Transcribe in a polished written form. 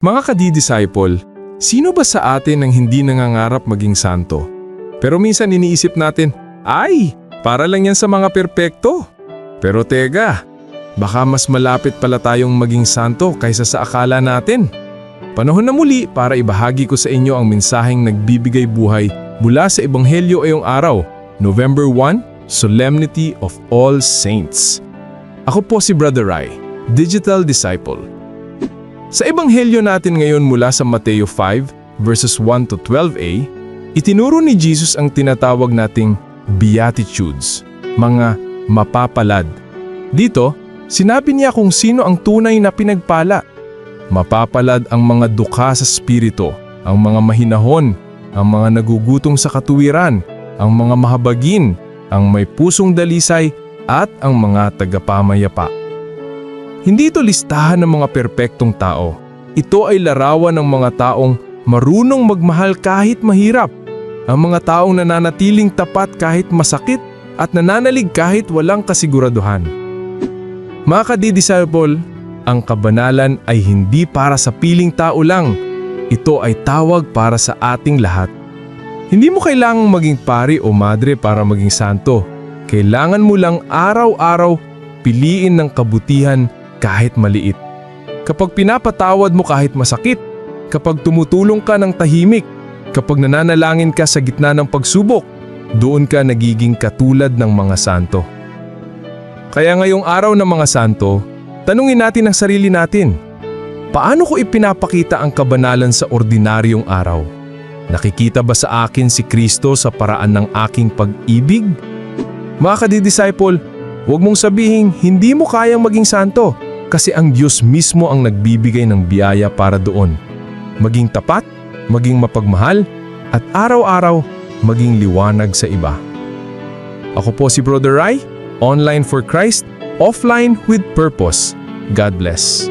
Mga kadidisciple, sino ba sa atin ang hindi nangangarap maging santo? Pero minsan iniisip natin, ay, para lang yan sa mga perpekto. Pero teka, baka mas malapit pala tayong maging santo kaysa sa akala natin. Panahon na muli para ibahagi ko sa inyo ang mensaheng nagbibigay buhay mula sa Ebanghelyo ngayong araw, November 1, Solemnity of All Saints. Ako po si Brother Rai, Digital Disciple. Sa Ebanghelyo natin ngayon mula sa Mateo 5, verses 1 to 12a, itinuro ni Jesus ang tinatawag nating Beatitudes, mga mapapalad. Dito, sinabi niya kung sino ang tunay na pinagpala. Mapapalad ang mga dukha sa spirito, ang mga mahinahon, ang mga nagugutong sa katuwiran, ang mga mahabagin, ang may pusong dalisay, at ang mga tagapamayapa. Hindi ito listahan ng mga perpektong tao. Ito ay larawan ng mga taong marunong magmahal kahit mahirap. Ang mga taong nananatiling tapat kahit masakit at nananalig kahit walang kasiguraduhan. Mga kadidisciple, ang kabanalan ay hindi para sa piling tao lang. Ito ay tawag para sa ating lahat. Hindi mo kailangang maging pari o madre para maging santo. Kailangan mo lang araw-araw piliin ng kabutihan kahit maliit. Kapag pinapatawad mo kahit masakit, kapag tumutulong ka ng tahimik, kapag nananalangin ka sa gitna ng pagsubok, doon ka nagiging katulad ng mga santo. Kaya ngayong araw ng mga santo, tanungin natin ang sarili natin. Paano ko ipinapakita ang kabanalan sa ordinaryong araw? Nakikita ba sa akin si Kristo sa paraan ng aking pag-ibig? Mga kadidisciple, huwag mong sabihin hindi mo kayang maging santo kasi ang Diyos mismo ang nagbibigay ng biyaya para doon. Maging tapat, maging mapagmahal, at araw-araw maging liwanag sa iba. Ako po si Brother Rai, online for Christ, offline with purpose. God bless.